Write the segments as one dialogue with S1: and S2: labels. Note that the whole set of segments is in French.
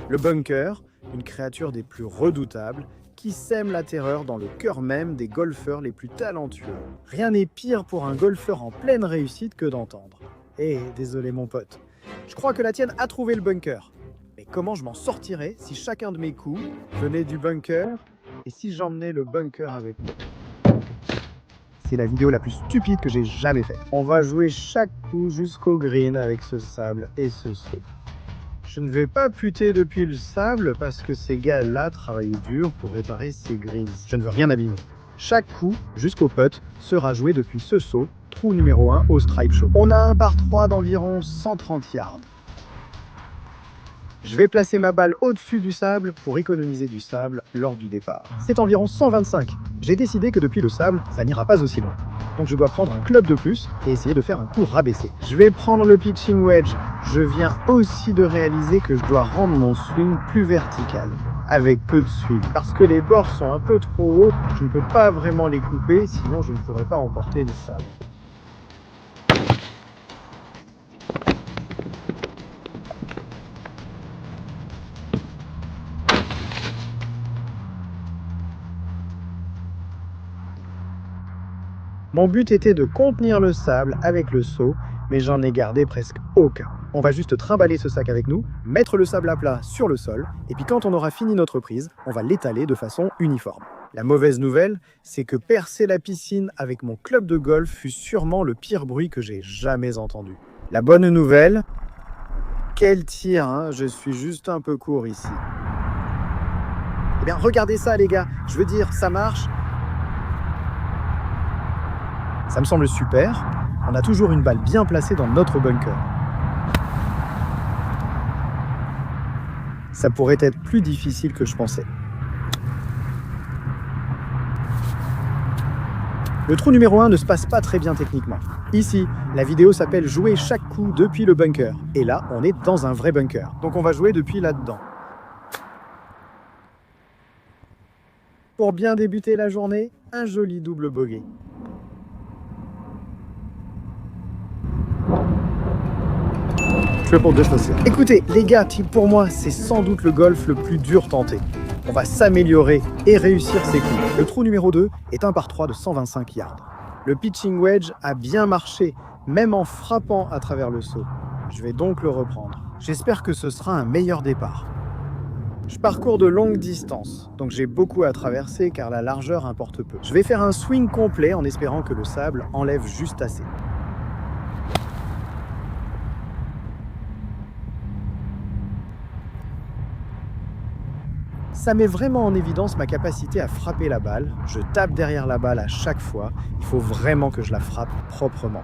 S1: Le bunker, une créature des plus redoutables, qui sème la terreur dans le cœur même des golfeurs les plus talentueux. Rien n'est pire pour un golfeur en pleine réussite que d'entendre « Eh, désolé mon pote, je crois que la tienne a trouvé le bunker. Mais comment je m'en sortirais si chacun de mes coups venait du bunker et si j'emmenais le bunker avec moi ?» C'est la vidéo la plus stupide que j'ai jamais faite. On va jouer chaque coup jusqu'au green avec ce sable et ce saut. Je ne vais pas puter depuis le sable parce que ces gars-là travaillent dur pour réparer ces greens. Je ne veux rien abîmer. Chaque coup jusqu'au putt sera joué depuis ce saut, trou numéro 1 au stripe show. On a un par 3 d'environ 130 yards. Je vais placer ma balle au-dessus du sable pour économiser du sable lors du départ. C'est environ 125. J'ai décidé que depuis le sable, ça n'ira pas aussi loin. Donc je dois prendre un club de plus et essayer de faire un coup rabaissé. Je vais prendre le pitching wedge. Je viens aussi de réaliser que je dois rendre mon swing plus vertical, avec peu de swing. Parce que les bords sont un peu trop hauts, je ne peux pas vraiment les couper, sinon je ne pourrais pas emporter le sable. Mon but était de contenir le sable avec le seau, mais j'en ai gardé presque aucun. On va juste trimballer ce sac avec nous, mettre le sable à plat sur le sol, et puis quand on aura fini notre prise, on va l'étaler de façon uniforme. La mauvaise nouvelle, c'est que percer la piscine avec mon club de golf fut sûrement le pire bruit que j'ai jamais entendu. La bonne nouvelle, quel tir, hein, je suis juste un peu court ici. Eh bien, regardez ça les gars, je veux dire, ça marche. Ça me semble super, on a toujours une balle bien placée dans notre bunker. Ça pourrait être plus difficile que je pensais. Le trou numéro 1 ne se passe pas très bien techniquement. Ici, la vidéo s'appelle « Jouer chaque coup depuis le bunker ». Et là, on est dans un vrai bunker. Donc on va jouer depuis là-dedans. Pour bien débuter la journée, un joli double bogey. Triple difficile. Écoutez, les gars, pour moi, c'est sans doute le golf le plus dur tenté. On va s'améliorer et réussir ses coups. Le trou numéro 2 est un par 3 de 125 yards. Le pitching wedge a bien marché, même en frappant à travers le seau. Je vais donc le reprendre. J'espère que ce sera un meilleur départ. Je parcours de longues distances, donc j'ai beaucoup à traverser car la largeur importe peu. Je vais faire un swing complet en espérant que le sable enlève juste assez. Ça met vraiment en évidence ma capacité à frapper la balle. Je tape derrière la balle à chaque fois. Il faut vraiment que je la frappe proprement.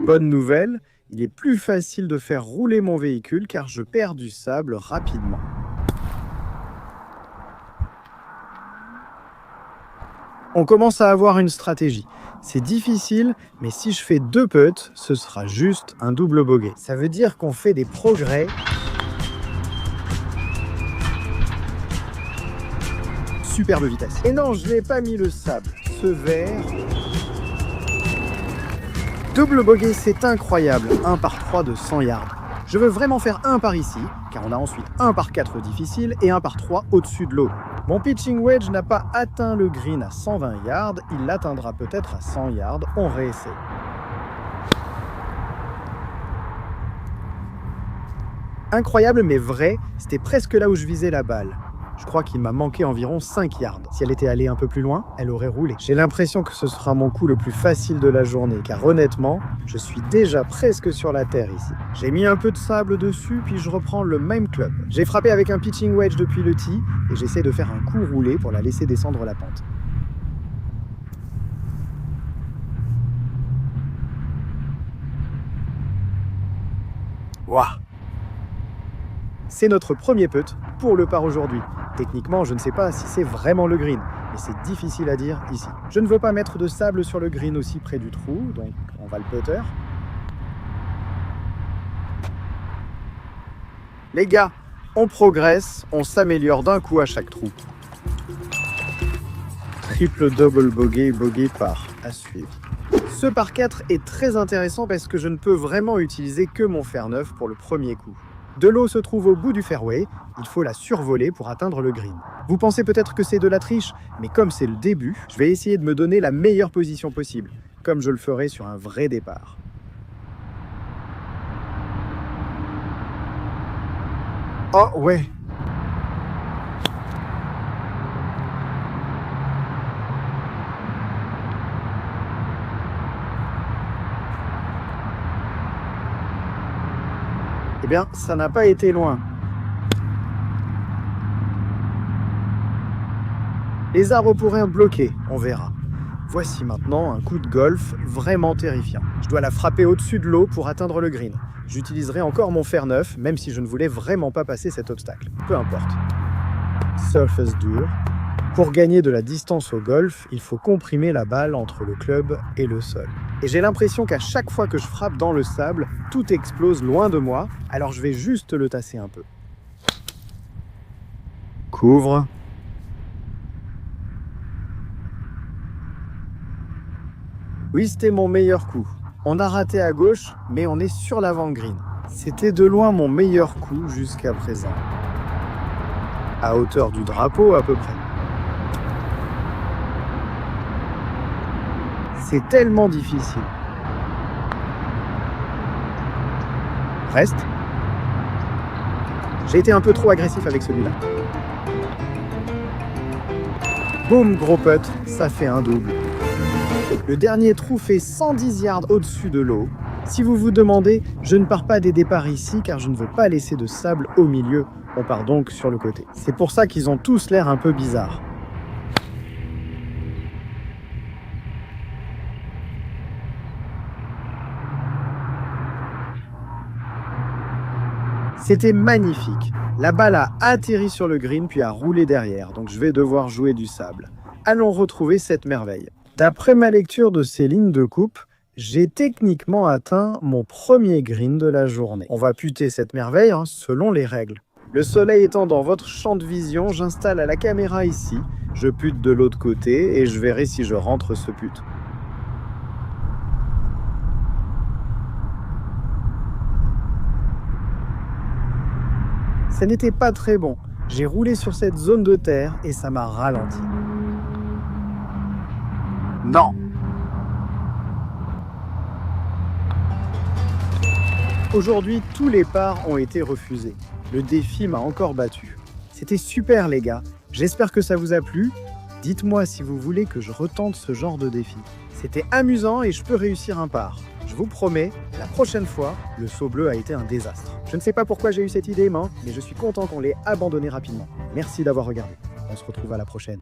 S1: Bonne nouvelle, il est plus facile de faire rouler mon véhicule car je perds du sable rapidement. On commence à avoir une stratégie. C'est difficile, mais si je fais 2 putts, ce sera juste un double bogey. Ça veut dire qu'on fait des progrès. Superbe vitesse. Et non, je n'ai pas mis le sable. Ce vert. Double bogey, c'est incroyable. 1 par 3 de 100 yards. Je veux vraiment faire un par ici, car on a ensuite 1 par 4 difficile et 1 par 3 au-dessus de l'eau. Mon pitching wedge n'a pas atteint le green à 120 yards, il l'atteindra peut-être à 100 yards, on réessaie. Incroyable mais vrai, c'était presque là où je visais la balle. Je crois qu'il m'a manqué environ 5 yards. Si elle était allée un peu plus loin, elle aurait roulé. J'ai l'impression que ce sera mon coup le plus facile de la journée, car honnêtement, je suis déjà presque sur la terre ici. J'ai mis un peu de sable dessus, puis je reprends le même club. J'ai frappé avec un pitching wedge depuis le tee, et j'essaie de faire un coup roulé pour la laisser descendre la pente. Waouh! C'est notre premier putt pour le par aujourd'hui. Techniquement, je ne sais pas si c'est vraiment le green, mais c'est difficile à dire ici. Je ne veux pas mettre de sable sur le green aussi près du trou, donc on va le putter. Les gars, on progresse, on s'améliore d'un coup à chaque trou. Triple double bogey, bogey par à suivre. Ce par 4 est très intéressant parce que je ne peux vraiment utiliser que mon fer neuf pour le premier coup. De l'eau se trouve au bout du fairway, il faut la survoler pour atteindre le green. Vous pensez peut-être que c'est de la triche, mais comme c'est le début, je vais essayer de me donner la meilleure position possible, comme je le ferai sur un vrai départ. Oh ouais. Eh bien, ça n'a pas été loin. Les arbres pourraient bloquer, on verra. Voici maintenant un coup de golf vraiment terrifiant. Je dois la frapper au-dessus de l'eau pour atteindre le green. J'utiliserai encore mon fer neuf, même si je ne voulais vraiment pas passer cet obstacle. Peu importe. Surface dur. Pour gagner de la distance au golf, il faut comprimer la balle entre le club et le sol. Et j'ai l'impression qu'à chaque fois que je frappe dans le sable, tout explose loin de moi, alors je vais juste le tasser un peu. Couvre. Oui, c'était mon meilleur coup. On a raté à gauche, mais on est sur l'avant-green. C'était de loin mon meilleur coup jusqu'à présent. À hauteur du drapeau à peu près. C'est tellement difficile. Reste. J'ai été un peu trop agressif avec celui-là. Boum, gros putt, ça fait un double. Le dernier trou fait 110 yards au-dessus de l'eau. Si vous vous demandez, je ne pars pas des départs ici car je ne veux pas laisser de sable au milieu. On part donc sur le côté. C'est pour ça qu'ils ont tous l'air un peu bizarres. C'était magnifique. La balle a atterri sur le green puis a roulé derrière, donc je vais devoir jouer du sable. Allons retrouver cette merveille. D'après ma lecture de ces lignes de coupe, j'ai techniquement atteint mon premier green de la journée. On va putter cette merveille selon les règles. Le soleil étant dans votre champ de vision, j'installe la caméra ici, je pute de l'autre côté et je verrai si je rentre ce pute. Ça n'était pas très bon. J'ai roulé sur cette zone de terre et ça m'a ralenti. Non. Aujourd'hui, tous les parts ont été refusés. Le défi m'a encore battu. C'était super les gars. J'espère que ça vous a plu. Dites-moi si vous voulez que je retente ce genre de défi. C'était amusant et je peux réussir un par. Je vous promets, la prochaine fois, le saut bleu a été un désastre. Je ne sais pas pourquoi j'ai eu cette idée, mais je suis content qu'on l'ait abandonné rapidement. Merci d'avoir regardé. On se retrouve à la prochaine.